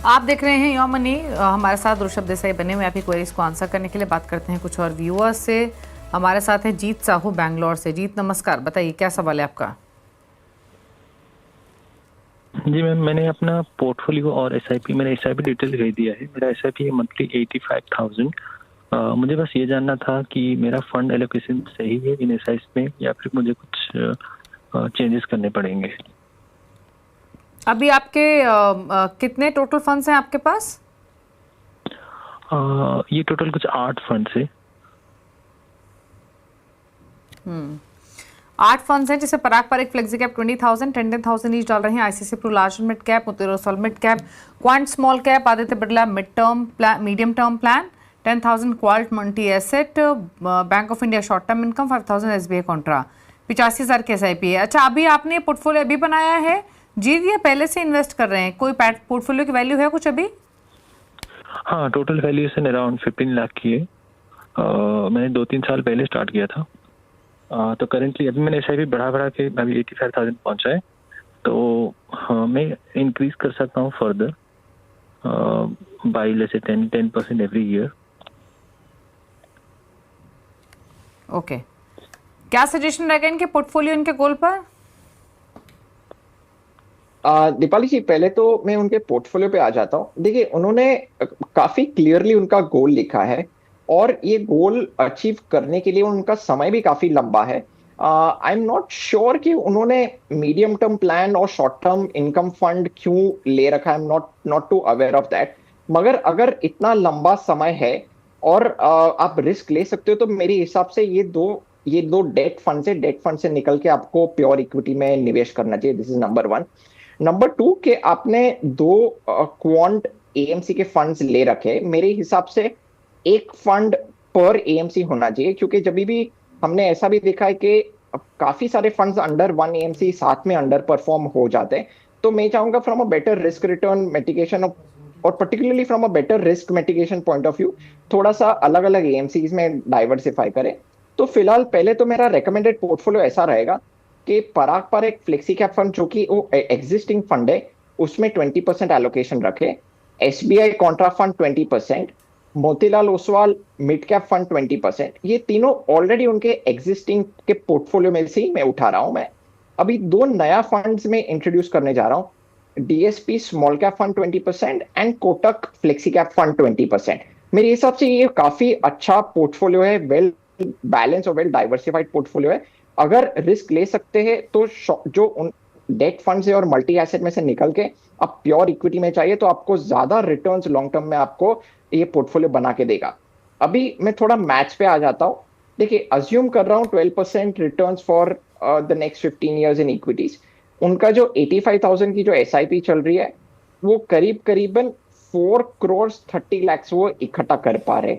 आप देख रहे हैं योर मनी। हमारे साथ ऋषभ देसाई बने हुए आपकी क्वेरीज को आंसर करने के लिए। बात करते हैं कुछ और व्यूअर्स से। हमारे साथ हैं जीत साहू बैंगलोर से। जीत नमस्कार, बताइए क्या सवाल है आपका। जी मैम, मैंने अपना पोर्टफोलियो और एसआईपी, मैंने एसआईपी डिटेल भेज दिया है। मेरा एसआईपी है मंथली 85,000। मुझे बस ये जानना था कि मेरा फंड एलोकेशन सही है इन एसआईपी में या फिर मुझे कुछ चेंजेस करने पड़ेंगे। अभी आपके कितने टोटल फंड्स हैं आपके पास? ये टोटल कुछ 8 फंड्स है। 8 फंड्स हैं, जिसे पराग पर एक फ्लेक्सी कैप 20,000, 10,000 ईच डाल रहे हैं। ICC pro large mid cap, Motilal Oswal mid cap, quant small cap, Aditya Birla mid term plan, medium term plan 10,000, क्वाल्ट multi asset, bank of India short term income 5,000, SBI contra 85,000 के एसआईपी है। अच्छा, अभी आपने पोर्टफोलियो अभी बनाया है जी, ये पहले से इन्वेस्ट कर रहे हैं? कोई पोर्टफोलियो की वैल्यू है कुछ अभी? हाँ, टोटल वैल्यूएशन अराउंड 15 लाख की है। मैंने 2-3 साल पहले स्टार्ट किया था। तो करेंटली अभी मैंने एसआईपी बढ़ा के अभी 85,000 पहुंचा है। तो हाँ, मैं इंक्रीज कर सकता हूँ फर्दर बाई लेसे 10% एवरी ईयर। ओके, क्या सजेशन रहेगा इनके पोर्टफोलियो, इनके गोल पर? दीपाली जी, पहले तो मैं उनके पोर्टफोलियो पे आ जाता हूँ। देखिए, उन्होंने काफी क्लियरली उनका गोल लिखा है और ये गोल अचीव करने के लिए उनका समय भी काफी लंबा है। आई एम नॉट श्योर कि उन्होंने मीडियम टर्म प्लान और शॉर्ट टर्म इनकम फंड क्यों ले रखा है। I am not too aware of that. मगर अगर इतना लंबा समय है और आप रिस्क ले सकते हो, तो मेरे हिसाब से ये दो डेट फंड से निकल के आपको प्योर इक्विटी में निवेश करना चाहिए। This is number 1। नंबर 2 के आपने 2 क्वांट एएमसी के फंड्स ले रखे। मेरे हिसाब से एक फंड पर एएमसी होना चाहिए, क्योंकि जब भी हमने ऐसा भी देखा है कि काफी सारे फंड्स अंडर 1 एएमसी साथ में अंडर परफॉर्म हो जाते हैं। तो मैं चाहूंगा from a better risk return mitigation और particularly from a better risk mitigation point of view थोड़ा सा अलग अलग एएमसीज में डाइवर्सिफाई करें। तो फिलहाल पहले तो मेरा रेकमेंडेड पोर्टफोलियो ऐसा रहेगा कि पराग पर एक फ्लेक्सी कैप फंड, जो कि वो एग्जिस्टिंग फंड है, उसमें 20% एलोकेशन रखे। SBI Contra fund 20%, Motilal Oswal mid cap fund 20%। ये तीनों ऑलरेडी उनके एग्जिस्टिंग के पोर्टफोलियो में से ही मैं उठा रहा हूं। मैं अभी 2 नया फंड्स में इंट्रोड्यूस करने जा रहा हूं। DSP small cap fund 20% and Kotak flexi cap fund 20%। मेरे हिसाब से ये काफी अच्छा पोर्टफोलियो है, वेल बैलेंस और वेल डाइवर्सिफाइड पोर्टफोलियो है। अगर रिस्क ले सकते हैं तो जो उन डेट फंड से और मल्टी एसेट में से निकल के अब प्योर इक्विटी में चाहिए, तो आपको ज्यादा रिटर्न्स लॉन्ग टर्म में आपको ये पोर्टफोलियो बना के देगा। अभी मैं थोड़ा मैथ्स पे आ जाता हूं। देखिए, अज्यूम कर रहा हूं 12% returns for the next 15 years in equities. उनका जो 85,000 की जो एसआईपी चल रही है, वो करीबन 4 करोड़ 30 लाख वो इकट्ठा कर पा रहे।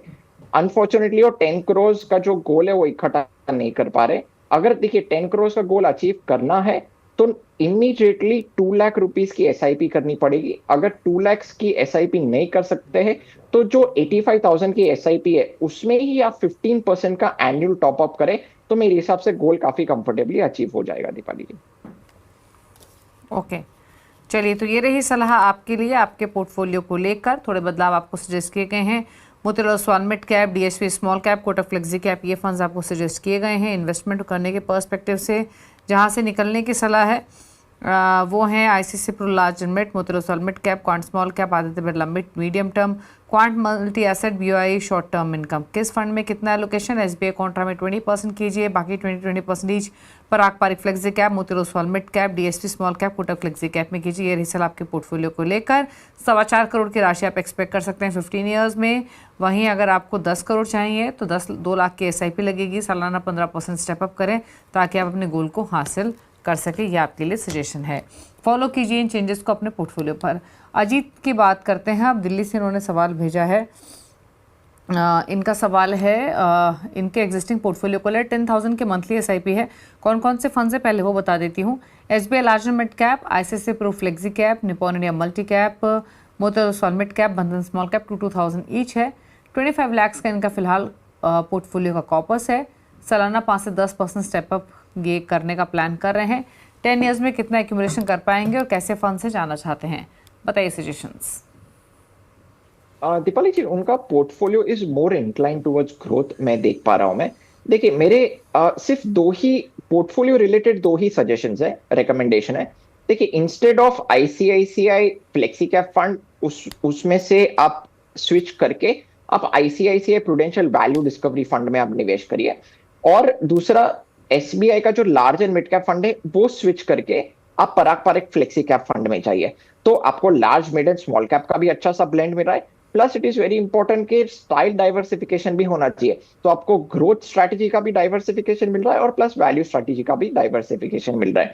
अनफॉर्चुनेटली वो 10 करोड़ का जो गोल है वो इकट्ठा नहीं कर पा रहे। अगर देखिए 10 करोड़ का गोल अचीव करना है तो इमीडिएटली 2 लाख रुपीस की एसआईपी करनी पड़ेगी। अगर 2 लाख की एसआईपी नहीं कर सकते हैं तो जो 85,000 की एसआईपी है उसमें ही आप 15% का एनुअल टॉपअप करें, तो मेरे हिसाब से गोल काफी कंफर्टेबली अचीव हो जाएगा। दीपाली जी, ओके, चलिए, तो ये रही सलाह आपके लिए आपके पोर्टफोलियो को लेकर। थोड़े बदलाव आपको सजेस्ट किए गए हैं। Motilal Oswal mid cap, DSP small cap, Kotak flexi cap, ये फंड्स आपको सजेस्ट किए गए हैं इन्वेस्टमेंट करने के पर्सपेक्टिव से। जहां से निकलने की सलाह है वो हैं ICC pro large mid, Motilal Oswal mid cap, quant small cap, Aditya Birla mid medium term, quant multi asset, BOI short term income. किस फंड में कितना एलोकेशन? एसबीआई कॉन्ट्रा में 20% कीजिए, बाकी 20% each Parag Parikh flexi cap, Motilal Oswal mid cap, DSP small cap, Kotak flexi cap में कीजिए। ये रिसल आपके पोर्टफोलियो को लेकर 4.25 करोड़ की राशि आप एक्सपेक्ट कर सकते हैं 15 ईयर्स में। वहीं अगर आपको 10 करोड़ चाहिए तो 2 लाख की एसआईपी लगेगी। सालाना 15% स्टेपअप करें ताकि आप अपने गोल को हासिल कर सके। ये आपके लिए सजेशन है। फॉलो कीजिए इन चेंजेस को अपने पोर्टफोलियो पर। अजीत की बात करते हैं। अब दिल्ली से इन्होंने सवाल भेजा है। इनका सवाल है इनके एग्जिस्टिंग पोर्टफोलियो को ले 10,000 के मंथली एसआईपी है। कौन कौन से फंड्स है पहले वो बता देती हूँ। SBI large mid cap, ICC pro flexi cap, Nippon India multi cap, Motilal Oswal mid cap, बंधन स्मॉल कैप 2,000 ईच है। 25 लाख का इनका फिलहाल पोर्टफोलियो का कॉपस है। सालाना 5 से 10% स्टेपअप ये करने का प्लान कर रहे हैं। 10 ईयर्स में कितना एक्यूमुलेशन कर पाएंगे और कैसे फंड से जाना चाहते हैं, बताइए सजेशंस। दीपाली जी, उनका portfolio is more incline towards growth, मैं देख पा रहा हूं मैं। देखिए मेरे सिर्फ दो ही पोर्टफोलियो रिलेटेड दो ही सजेशंस है, रिकमेंडेशन है। देखिए, instead of ICICI flexi cap fund, उसमें से आप स्विच करके आप ICICI prudential value discovery fund में आप निवेश करिए। और दूसरा, एसबीआई का जो large and mid cap fund है वो स्विच करके आप पराग पारेख फ्लेक्सी कैप फंड में जाइए। तो आपको large mid and small cap का भी अच्छा सा ब्लेंड मिल रहा है, plus it is very important कि स्टाइल डाइवर्सिफिकेशन भी होना चाहिए। तो आपको ग्रोथ स्ट्रैटेजी का भी डाइवर्सिफिकेशन मिल रहा है और प्लस वैल्यू स्ट्रैटेजी का भी डाइवर्सिफिकेशन मिल रहा है।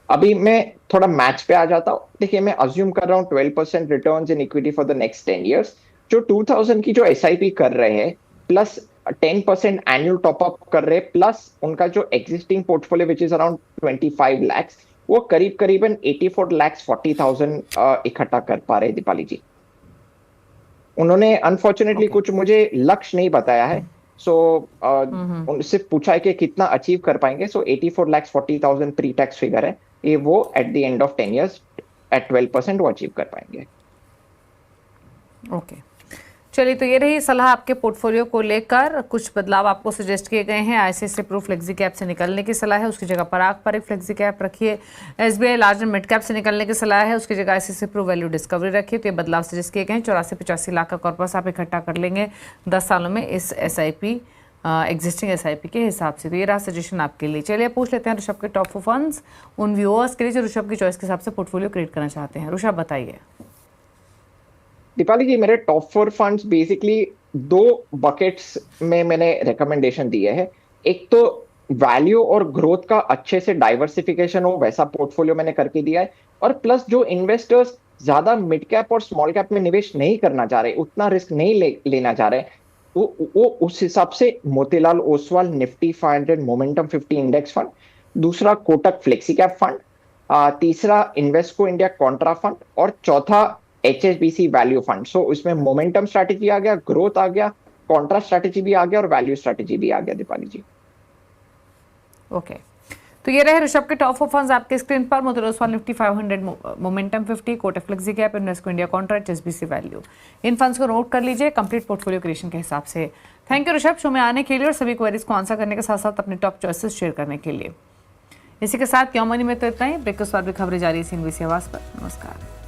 अभी मैं थोड़ा मैच पे आ जाता हूँ। देखिए, मैं अज्यूम कर रहा हूँ 12% returns in equity for the next 10 years। जो 2000 की जो एसआईपी कर रहे हैं, प्लस 10% एनुअल टॉपअप कर रहे हैं, प्लस उनका जो existing portfolio which is around 25 lakhs, वो करीबन 84,40,000 इकट्ठा कर पा रहे हैं दीपाली जी। उन्होंने अनफॉर्चुनेटली कुछ मुझे लक्ष्य नहीं बताया है, सो सिर्फ पूछा है कि कितना अचीव कर पाएंगे। सो 84,40,000 प्री टैक्स फिगर है ये, वो at the end of 10 years at 12% वो अचीव कर पाएंगे। ओके, चलिए, तो ये रही सलाह आपके पोर्टफोलियो को लेकर। कुछ बदलाव आपको सजेस्ट किए गए हैं। आईसीआईसीआई प्रू फ्लेक्सी कैप से निकलने की सलाह है, उसकी जगह पराग पारेख फ्लेक्सी कैप रखिए। SBI large and mid cap से निकलने की सलाह है, उसकी जगह आईसीआईसीआई प्रू वैल्यू डिस्कवरी रखिए। तो ये बदलाव सजेस्ट किए गए हैं। 84-85 लाख का कॉर्पस आप इकट्ठा कर लेंगे 10 सालों में इस एसआईपी, एग्जिस्टिंग एसआईपी के हिसाब से। तो ये रहा सजेशन आपके लिए। चलिए, पूछ लेते हैं ऋषभ के टॉप 4 फंड्स उन व्यूअर्स के लिए जो ऋषभ की चॉइस के हिसाब से पोर्टफोलियो क्रिएट करना चाहते हैं। ऋषभ, बताइए। दीपाली जी, मेरे टॉप 4 फंड्स बेसिकली दो बकेट्स में मैंने रिकमेंडेशन दिए हैं। एक तो वैल्यू और ग्रोथ का अच्छे से डाइवर्सिफिकेशन हो वैसा पोर्टफोलियो मैंने करके दिया है, और प्लस जो इन्वेस्टर्स ज्यादा मिड कैप और स्मॉल कैप में निवेश नहीं करना चाह रहे, उतना रिस्क नहीं लेना चाह रहे, वो उस हिसाब से Motilal Oswal Nifty 500 momentum 50 index fund, दूसरा कोटक फ्लेक्सी कैप फंड, तीसरा इन्वेस्को इंडिया कॉन्ट्रा फंड, और चौथा एचएसबीसी वैल्यू फंड। सो इसमें मोमेंटम स्ट्रैटेजी आ गया, ग्रोथ आ गया, कॉन्ट्रा स्ट्रैटेजी भी आ गया और वैल्यू स्ट्रैटेजी भी आ गया दीपाली जी। ओके, तो ये रहे ऋषभ के टॉप 4 फंड्स आपके स्क्रीन पर। Motilal Oswal Nifty 500, momentum 50, Kotak flexi cap, Invesco India contract, HSBC value. इन फंड्स को नोट कर लीजिए कंप्लीट पोर्टफोलियो क्रिएशन के हिसाब से। थैंक यू ऋषभ, शो में आने के लिए और सभी क्वेरीज को आंसर करने के साथ साथ अपने टॉप चॉइसेस शेयर करने के लिए। इसी के साथ क्यों मनी में तो इतना ही। ब्रेक के बाद भी खबरें जारी है CNBC आवाज पर। नमस्कार।